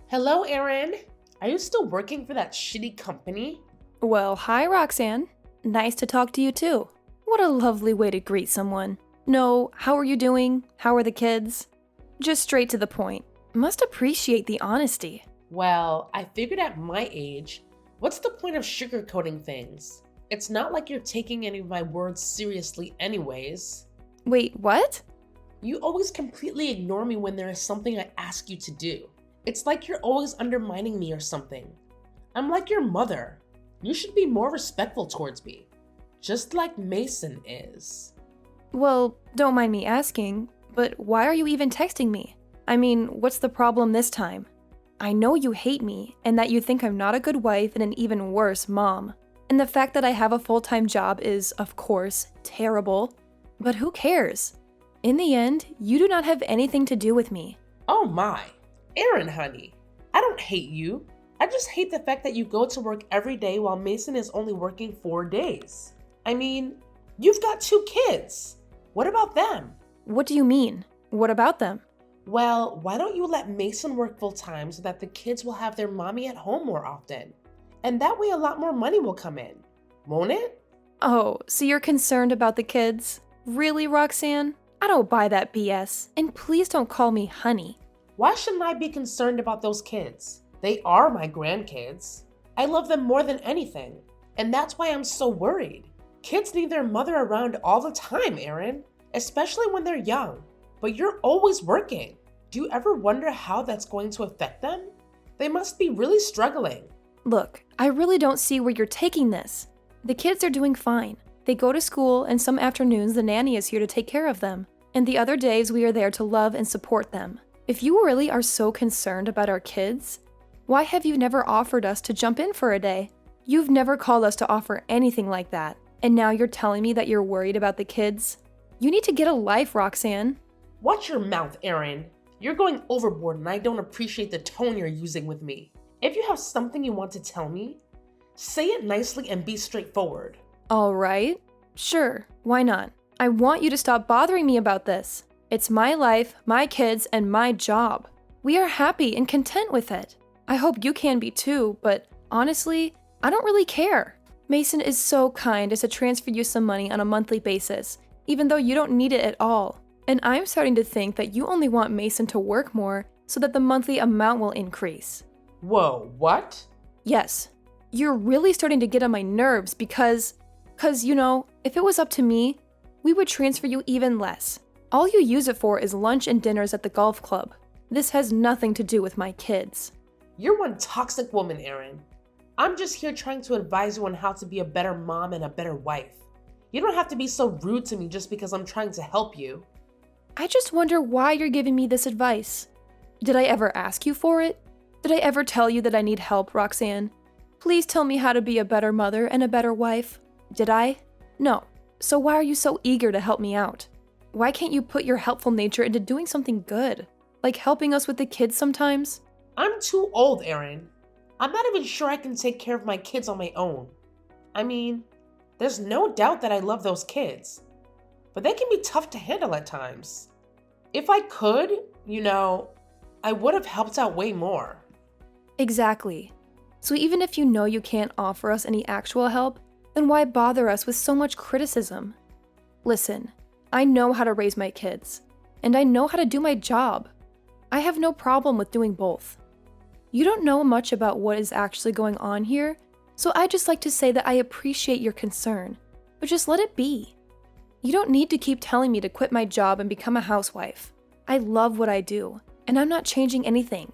Hello, Erin. Are you still working for that shitty company? Well, hi, Roxanne. Nice to talk to you too. What a lovely way to greet someone. No, how are you doing? How are the kids? Just straight to the point. Must appreciate the honesty. Well, I figured at my age, what's the point of sugarcoating things? It's not like you're taking any of my words seriously, anyways. Wait, what? You always completely ignore me when there is something I ask you to do. It's like you're always undermining me or something. I'm like your mother. You should be more respectful towards me, just like Mason is. Well, don't mind me asking, but why are you even texting me? I mean, what's the problem this time? I know you hate me and that you think I'm not a good wife and an even worse mom. And the fact that I have a full-time job is, of course, terrible. But who cares? In the end, you do not have anything to do with me. Oh my. Erin, honey, I don't hate you. I just hate the fact that you go to work every day while Mason is only working 4 days. I mean, you've got 2 kids. What about them? What do you mean? What about them? Well, why don't you let Mason work full time so that the kids will have their mommy at home more often? And that way a lot more money will come in, won't it? Oh, so you're concerned about the kids? Really, Roxanne? I don't buy that BS. And please don't call me honey. Why shouldn't I be concerned about those kids? They are my grandkids. I love them more than anything. And that's why I'm so worried. Kids need their mother around all the time, Erin, especially when they're young. But you're always working. Do you ever wonder how that's going to affect them? They must be really struggling. Look, I really don't see where you're taking this. The kids are doing fine. They go to school, and some afternoons the nanny is here to take care of them. And the other days we are there to love and support them. If you really are so concerned about our kids, why have you never offered us to jump in for a day? You've never called us to offer anything like that. And now you're telling me that you're worried about the kids? You need to get a life, Roxanne. Watch your mouth, Erin. You're going overboard and I don't appreciate the tone you're using with me. If you have something you want to tell me, say it nicely and be straightforward. All right. Sure, why not? I want you to stop bothering me about this. It's my life, my kids, and my job. We are happy and content with it. I hope you can be too, but honestly, I don't really care. Mason is so kind as to transfer you some money on a monthly basis, even though you don't need it at all. And I'm starting to think that you only want Mason to work more so that the monthly amount will increase. Whoa, what? Yes, you're really starting to get on my nerves because, if it was up to me, we would transfer you even less. All you use it for is lunch and dinners at the golf club. This has nothing to do with my kids. You're one toxic woman, Erin. I'm just here trying to advise you on how to be a better mom and a better wife. You don't have to be so rude to me just because I'm trying to help you. I just wonder why you're giving me this advice. Did I ever ask you for it? Did I ever tell you that I need help, Roxanne? Please tell me how to be a better mother and a better wife. Did I? No. So why are you so eager to help me out? Why can't you put your helpful nature into doing something good? Like helping us with the kids sometimes? I'm too old, Erin. I'm not even sure I can take care of my kids on my own. I mean, there's no doubt that I love those kids, but they can be tough to handle at times. If I could, I would have helped out way more. Exactly. So even if you know you can't offer us any actual help, then why bother us with so much criticism? Listen, I know how to raise my kids, and I know how to do my job. I have no problem with doing both. You don't know much about what is actually going on here, so I just like to say that I appreciate your concern, but just let it be. You don't need to keep telling me to quit my job and become a housewife. I love what I do, and I'm not changing anything.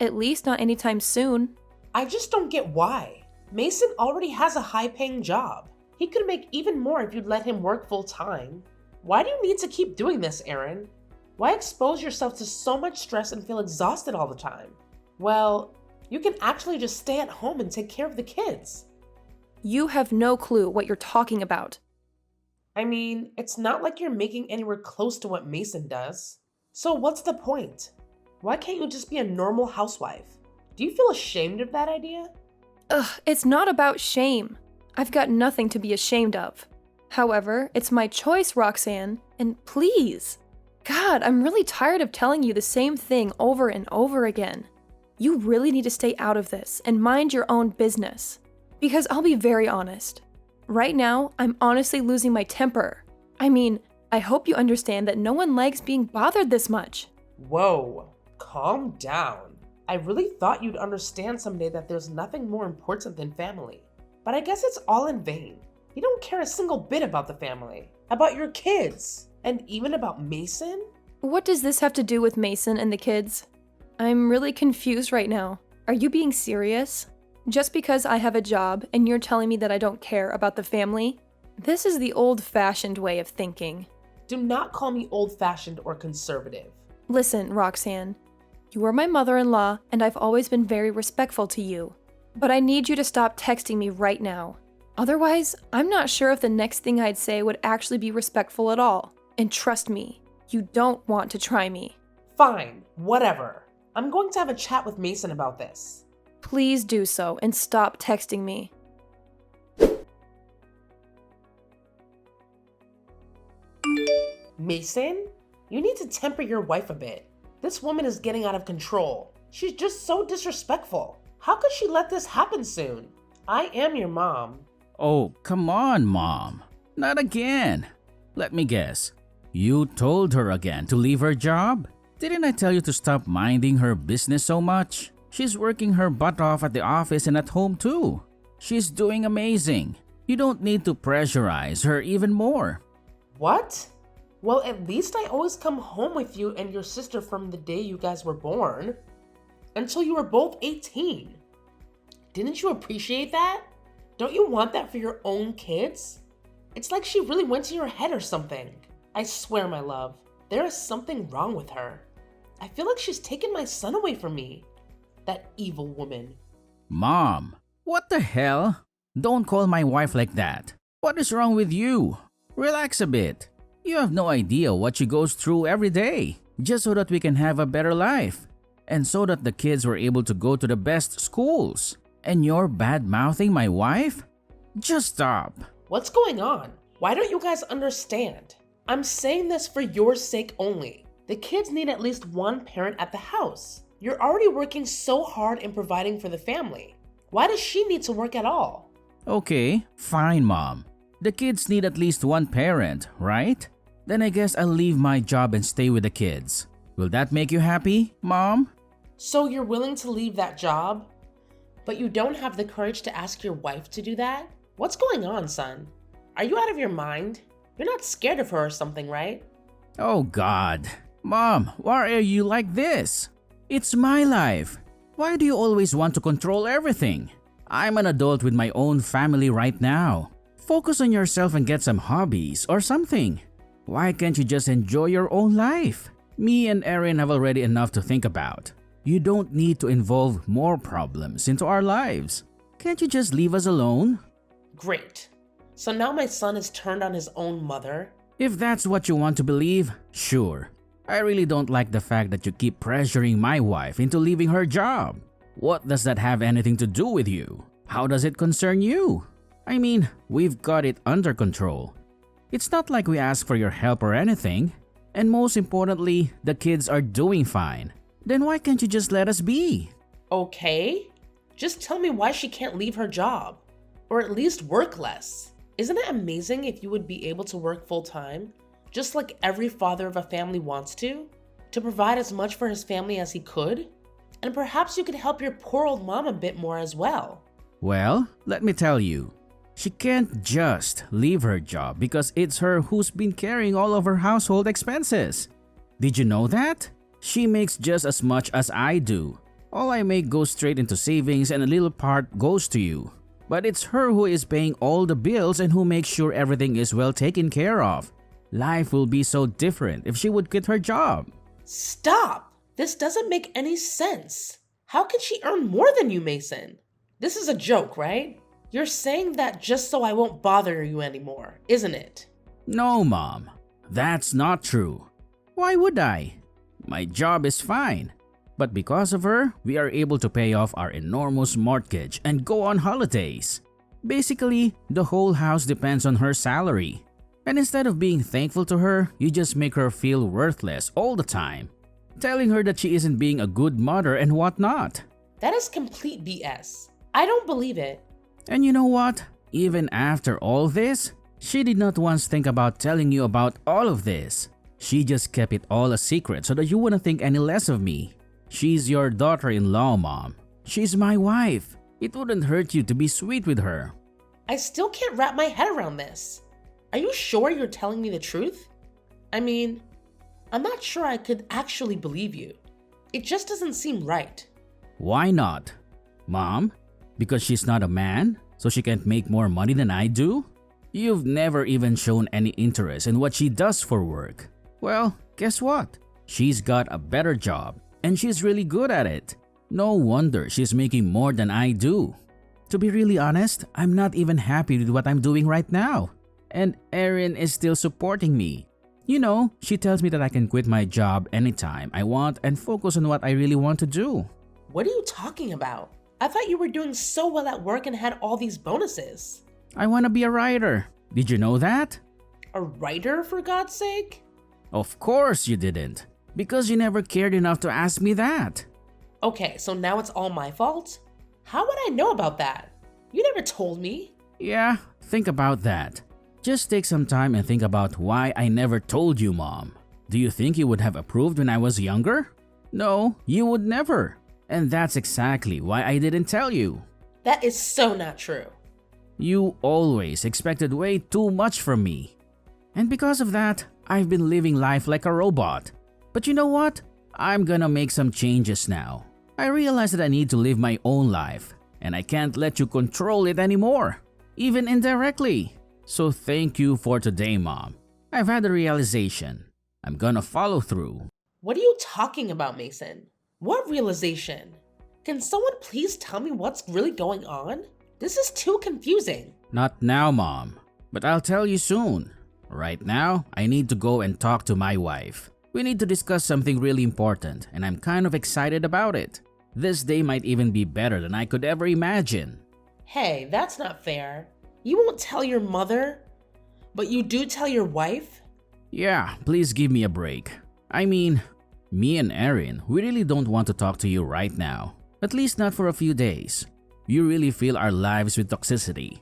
At least not anytime soon. I just don't get why. Mason already has a high-paying job. He could make even more if you'd let him work full-time. Why do you need to keep doing this, Erin? Why expose yourself to so much stress and feel exhausted all the time? Well, you can actually just stay at home and take care of the kids. You have no clue what you're talking about. I mean, it's not like you're making anywhere close to what Mason does. So what's the point? Why can't you just be a normal housewife? Do you feel ashamed of that idea? Ugh, it's not about shame. I've got nothing to be ashamed of. However, it's my choice, Roxanne, and please. God, I'm really tired of telling you the same thing over and over again. you really need to stay out of this and mind your own business. Because I'll be very honest. Right now, I'm honestly losing my temper. I mean, I hope you understand that no one likes being bothered this much. Whoa, calm down. I really thought you'd understand someday that there's nothing more important than family. But I guess it's all in vain. You don't care a single bit about the family, about your kids, and even about Mason? What does this have to do with Mason and the kids? I'm really confused right now. Are you being serious? Just because I have a job and you're telling me that I don't care about the family? This is the old-fashioned way of thinking. Do not call me old-fashioned or conservative. Listen, Roxanne. You are my mother-in-law and I've always been very respectful to you. But I need you to stop texting me right now. Otherwise, I'm not sure if the next thing I'd say would actually be respectful at all. And trust me, you don't want to try me. Fine, whatever. I'm going to have a chat with Mason about this. Please do so and stop texting me. Mason, you need to temper your wife a bit. This woman is getting out of control. She's just so disrespectful. How could she let this happen soon? I am your mom. Oh, come on, Mom. Not again. Let me guess. You told her again to leave her job? Didn't I tell you to stop minding her business so much? She's working her butt off at the office and at home too. She's doing amazing. You don't need to pressurize her even more. What? Well, at least I always come home with you and your sister from the day you guys were born. Until you were both 18. Didn't you appreciate that? Don't you want that for your own kids? It's like she really went to your head or something. I swear, my love, there is something wrong with her. I feel like she's taken my son away from me. That evil woman. Mom, what the hell? Don't call my wife like that. What is wrong with you? Relax a bit. You have no idea what she goes through every day, just so that we can have a better life. And so that the kids were able to go to the best schools. And you're bad-mouthing my wife? Just stop. What's going on? Why don't you guys understand? I'm saying this for your sake only. The kids need at least one parent at the house. You're already working so hard in providing for the family. Why does she need to work at all? Okay, fine, Mom. The kids need at least one parent, right? Then I guess I'll leave my job and stay with the kids. Will that make you happy, Mom? So you're willing to leave that job? But you don't have the courage to ask your wife to do that? What's going on, son? Are you out of your mind? You're not scared of her or something, right? Oh God. Mom, why are you like this? It's my life. Why do you always want to control everything? I'm an adult with my own family right now. Focus on yourself and get some hobbies or something. Why can't you just enjoy your own life? Me and Erin have already enough to think about. You don't need to involve more problems into our lives. Can't you just leave us alone? Great. So now my son has turned on his own mother? If that's what you want to believe, sure. I really don't like the fact that you keep pressuring my wife into leaving her job. What does that have anything to do with you? How does it concern you? I mean, we've got it under control. It's not like we ask for your help or anything. And most importantly, the kids are doing fine. Then why can't you just let us be? Okay. Just tell me why she can't leave her job. Or at least work less. Isn't it amazing if you would be able to work full-time? Just like every father of a family wants to provide as much for his family as he could? And perhaps you could help your poor old mom a bit more as well. Well, let me tell you. She can't just leave her job because it's her who's been carrying all of her household expenses. Did you know that? She makes just as much as I do. All I make goes straight into savings and a little part goes to you. But it's her who is paying all the bills and who makes sure everything is well taken care of. Life will be so different if she would quit her job. Stop! This doesn't make any sense. How can she earn more than you, Mason? This is a joke, right? You're saying that just so I won't bother you anymore, isn't it? No, Mom. That's not true. Why would I? My job is fine. But because of her, we are able to pay off our enormous mortgage and go on holidays. Basically, the whole house depends on her salary. And instead of being thankful to her, you just make her feel worthless all the time. Telling her that she isn't being a good mother and whatnot. That is complete BS. I don't believe it. And you know what? Even after all this, she did not once think about telling you about all of this. She just kept it all a secret so that you wouldn't think any less of me. She's your daughter-in-law, Mom. She's my wife. It wouldn't hurt you to be sweet with her. I still can't wrap my head around this. Are you sure you're telling me the truth? I mean, I'm not sure I could actually believe you. It just doesn't seem right. Why not? Mom? Because she's not a man, so she can't make more money than I do? You've never even shown any interest in what she does for work. Well, guess what? She's got a better job, and she's really good at it. No wonder she's making more than I do. To be really honest, I'm not even happy with what I'm doing right now. And Erin is still supporting me. You know, she tells me that I can quit my job anytime I want and focus on what I really want to do. What are you talking about? I thought you were doing so well at work and had all these bonuses. I want to be a writer. Did you know that? A writer, for God's sake? Of course you didn't. Because you never cared enough to ask me that. Okay, so now it's all my fault? How would I know about that? You never told me. Yeah, think about that. Just take some time and think about why I never told you, Mom. Do you think you would have approved when I was younger? No, you would never. And that's exactly why I didn't tell you. That is so not true. You always expected way too much from me. And because of that, I've been living life like a robot. But you know what? I'm gonna make some changes now. I realize that I need to live my own life, and I can't let you control it anymore, even indirectly. So thank you for today, Mom. I've had a realization. I'm gonna follow through. What are you talking about, Mason? What realization? Can someone please tell me what's really going on? This is too confusing. Not now, Mom, but I'll tell you soon. Right now, I need to go and talk to my wife. We need to discuss something really important, and I'm kind of excited about it. This day might even be better than I could ever imagine. Hey, that's not fair. You won't tell your mother, but you do tell your wife? Yeah, please give me a break. I mean, me and Erin, we really don't want to talk to you right now. At least not for a few days. You really fill our lives with toxicity.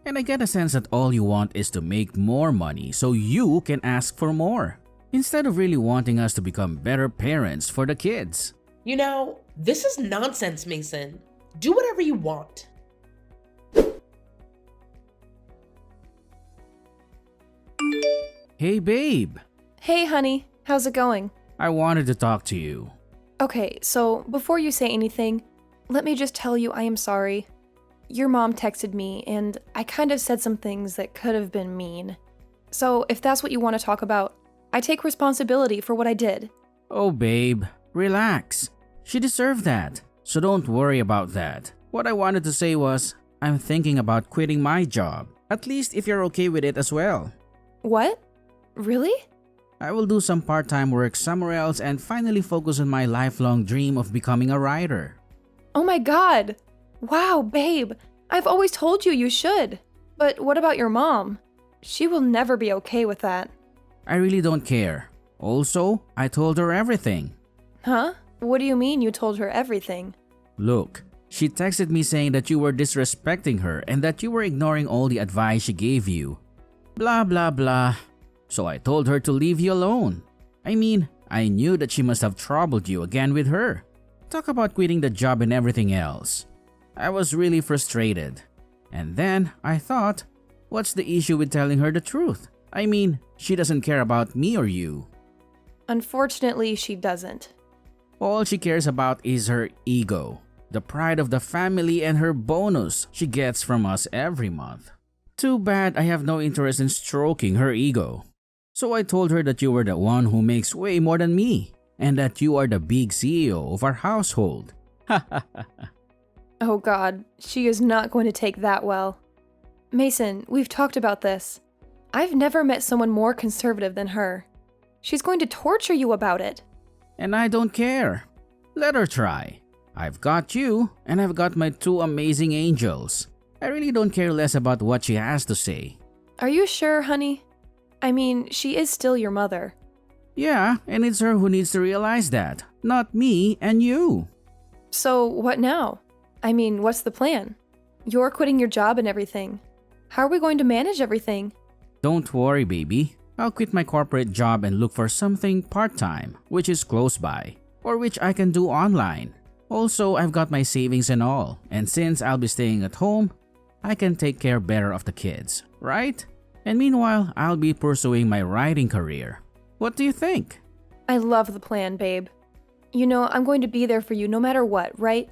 And I get a sense that all you want is to make more money so you can ask for more, instead of really wanting us to become better parents for the kids. You know, this is nonsense, Mason. Do whatever you want. Hey, babe. Hey, honey. How's it going? I wanted to talk to you. Okay, so before you say anything, let me just tell you I am sorry. Your mom texted me, and I kind of said some things that could have been mean. So if that's what you want to talk about, I take responsibility for what I did. Oh, babe, relax. She deserved that, so don't worry about that. What I wanted to say was, I'm thinking about quitting my job, at least if you're okay with it as well. What? Really? I will do some part-time work somewhere else and finally focus on my lifelong dream of becoming a writer. Oh my god! Wow, babe, I've always told you should. But what about your mom? She will never be okay with that. I really don't care. Also, I told her everything. Huh? What do you mean you told her everything? Look, she texted me saying that you were disrespecting her and that you were ignoring all the advice she gave you. Blah blah blah. So I told her to leave you alone. I mean, I knew that she must have troubled you again with her. Talk about quitting the job and everything else. I was really frustrated. And then I thought, what's the issue with telling her the truth? I mean, she doesn't care about me or you. Unfortunately, she doesn't. All she cares about is her ego, the pride of the family, and her bonus she gets from us every month. Too bad I have no interest in stroking her ego. So I told her that you were the one who makes way more than me, and that you are the big CEO of our household. Ha ha ha. Oh god, she is not going to take that well. Mason, we've talked about this. I've never met someone more conservative than her. She's going to torture you about it. And I don't care. Let her try. I've got you, and I've got my two amazing angels. I really don't care less about what she has to say. Are you sure, honey? I mean, she is still your mother. Yeah, and it's her who needs to realize that, not me and you. So, what now? I mean, what's the plan? You're quitting your job and everything. How are we going to manage everything? Don't worry, baby. I'll quit my corporate job and look for something part-time, which is close by, or which I can do online. Also, I've got my savings and all, and since I'll be staying at home, I can take care better of the kids, right? And meanwhile, I'll be pursuing my writing career. What do you think? I love the plan, babe. You know, I'm going to be there for you no matter what, right?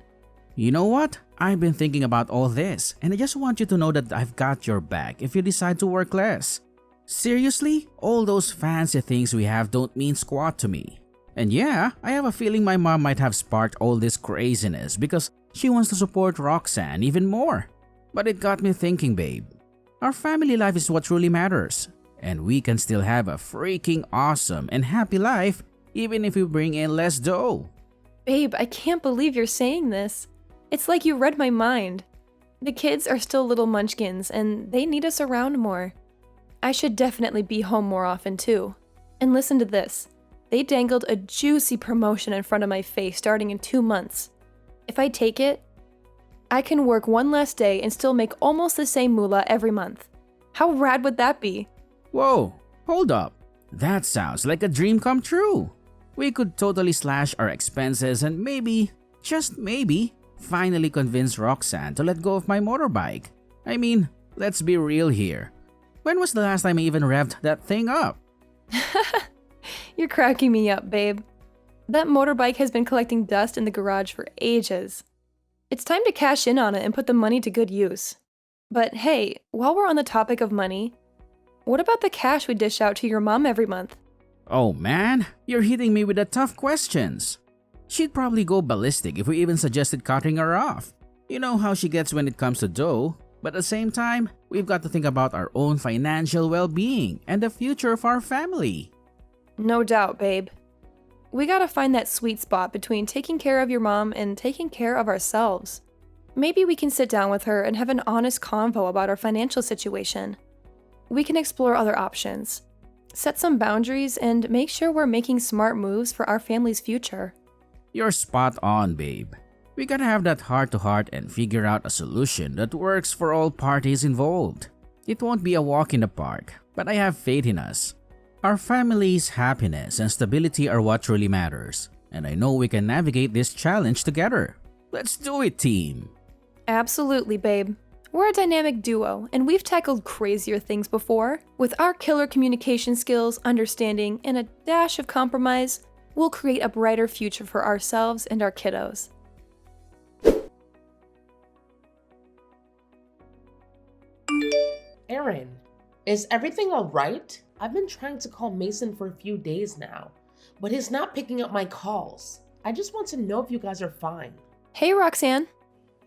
You know what? I've been thinking about all this, and I just want you to know that I've got your back if you decide to work less. Seriously, all those fancy things we have don't mean squat to me. And yeah, I have a feeling my mom might have sparked all this craziness because she wants to support Roxanne even more. But it got me thinking, babe. Our family life is what truly matters, and we can still have a freaking awesome and happy life even if we bring in less dough. Babe, I can't believe you're saying this. It's like you read my mind. The kids are still little munchkins, and they need us around more. I should definitely be home more often, too. And listen to this. They dangled a juicy promotion in front of my face starting in 2 months. If I take it, I can work one less day and still make almost the same moolah every month. How rad would that be? Whoa, hold up. That sounds like a dream come true. We could totally slash our expenses and maybe, just maybe, finally convince Roxanne to let go of my motorbike. I mean, let's be real here. When was the last time I even revved that thing up? You're cracking me up, babe. That motorbike has been collecting dust in the garage for ages. It's time to cash in on it and put the money to good use. But hey, while we're on the topic of money, what about the cash we dish out to your mom every month? Oh man, you're hitting me with the tough questions. She'd probably go ballistic if we even suggested cutting her off. You know how she gets when it comes to dough, but at the same time, we've got to think about our own financial well-being and the future of our family. No doubt, babe. We gotta find that sweet spot between taking care of your mom and taking care of ourselves. Maybe we can sit down with her and have an honest convo about our financial situation. We can explore other options, set some boundaries, and make sure we're making smart moves for our family's future. You're spot on, babe. We gotta have that heart-to-heart and figure out a solution that works for all parties involved. It won't be a walk in the park, but I have faith in us. Our family's happiness and stability are what truly matters, and I know we can navigate this challenge together. Let's do it, team! Absolutely, babe. We're a dynamic duo, and we've tackled crazier things before. With our killer communication skills, understanding, and a dash of compromise, we'll create a brighter future for ourselves and our kiddos. Aaron, is everything all right? I've been trying to call Mason for a few days now, but he's not picking up my calls. I just want to know if you guys are fine. Hey, Roxanne.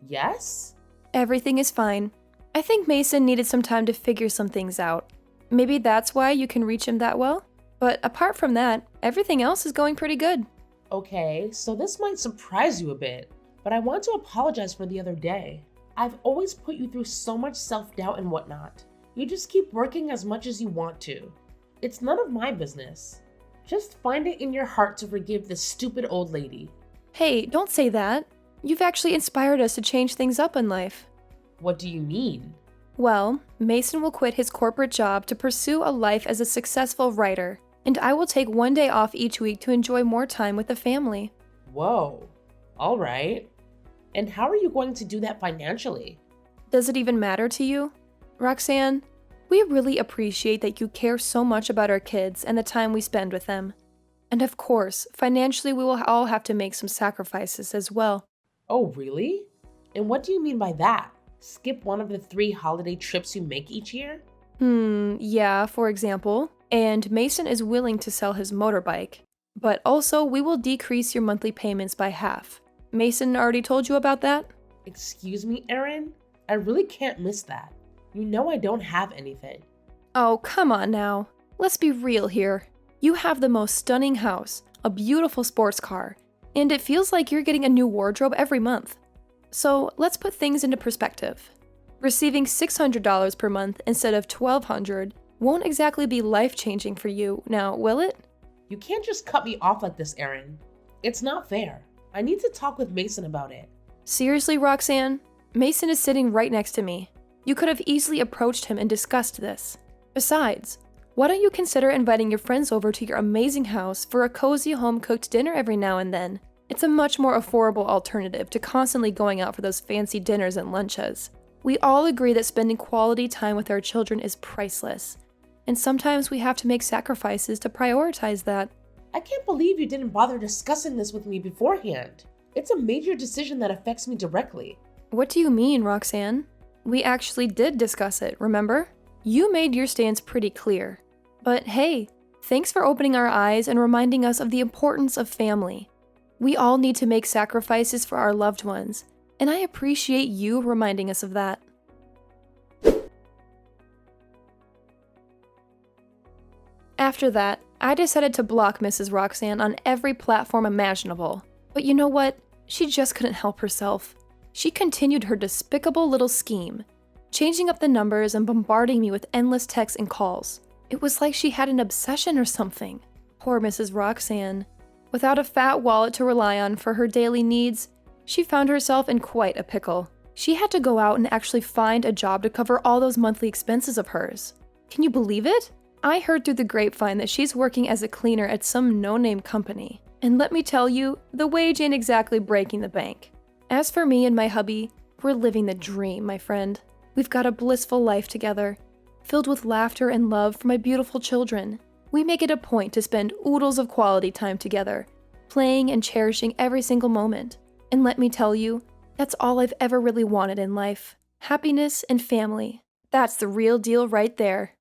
Yes? Everything is fine. I think Mason needed some time to figure some things out. Maybe that's why you can reach him that well? But apart from that, everything else is going pretty good. Okay, so this might surprise you a bit, but I want to apologize for the other day. I've always put you through so much self-doubt and whatnot. You just keep working as much as you want to. It's none of my business. Just find it in your heart to forgive this stupid old lady. Hey, don't say that. You've actually inspired us to change things up in life. What do you mean? Well, Mason will quit his corporate job to pursue a life as a successful writer, and I will take one day off each week to enjoy more time with the family. Whoa, all right. And how are you going to do that financially? Does it even matter to you? Roxanne, we really appreciate that you care so much about our kids and the time we spend with them. And of course, financially we will all have to make some sacrifices as well. Oh, really? And what do you mean by that? Skip one of the 3 holiday trips you make each year? Yeah, for example. And Mason is willing to sell his motorbike. But also, we will decrease your monthly payments by half. Mason already told you about that? Excuse me, Aaron? I really can't miss that. You know I don't have anything. Oh, come on now. Let's be real here. You have the most stunning house, a beautiful sports car, and it feels like you're getting a new wardrobe every month. So let's put things into perspective. Receiving $600 per month instead of $1,200 won't exactly be life-changing for you, now will it? You can't just cut me off like this, Aaron. It's not fair. I need to talk with Mason about it. Seriously, Roxanne? Mason is sitting right next to me. You could have easily approached him and discussed this. Besides, why don't you consider inviting your friends over to your amazing house for a cozy home-cooked dinner every now and then? It's a much more affordable alternative to constantly going out for those fancy dinners and lunches. We all agree that spending quality time with our children is priceless, and sometimes we have to make sacrifices to prioritize that. I can't believe you didn't bother discussing this with me beforehand. It's a major decision that affects me directly. What do you mean, Roxanne? We actually did discuss it, remember? You made your stance pretty clear. But hey, thanks for opening our eyes and reminding us of the importance of family. We all need to make sacrifices for our loved ones, and I appreciate you reminding us of that. After that, I decided to block Mrs. Roxanne on every platform imaginable. But you know what? She just couldn't help herself. She continued her despicable little scheme, changing up the numbers and bombarding me with endless texts and calls. It was like she had an obsession or something. Poor Mrs. Roxanne. Without a fat wallet to rely on for her daily needs, she found herself in quite a pickle. She had to go out and actually find a job to cover all those monthly expenses of hers. Can you believe it? I heard through the grapevine that she's working as a cleaner at some no-name company. And let me tell you, the wage ain't exactly breaking the bank. As for me and my hubby, we're living the dream, my friend. We've got a blissful life together, filled with laughter and love for my beautiful children. We make it a point to spend oodles of quality time together, playing and cherishing every single moment. And let me tell you, that's all I've ever really wanted in life. Happiness and family. That's the real deal right there.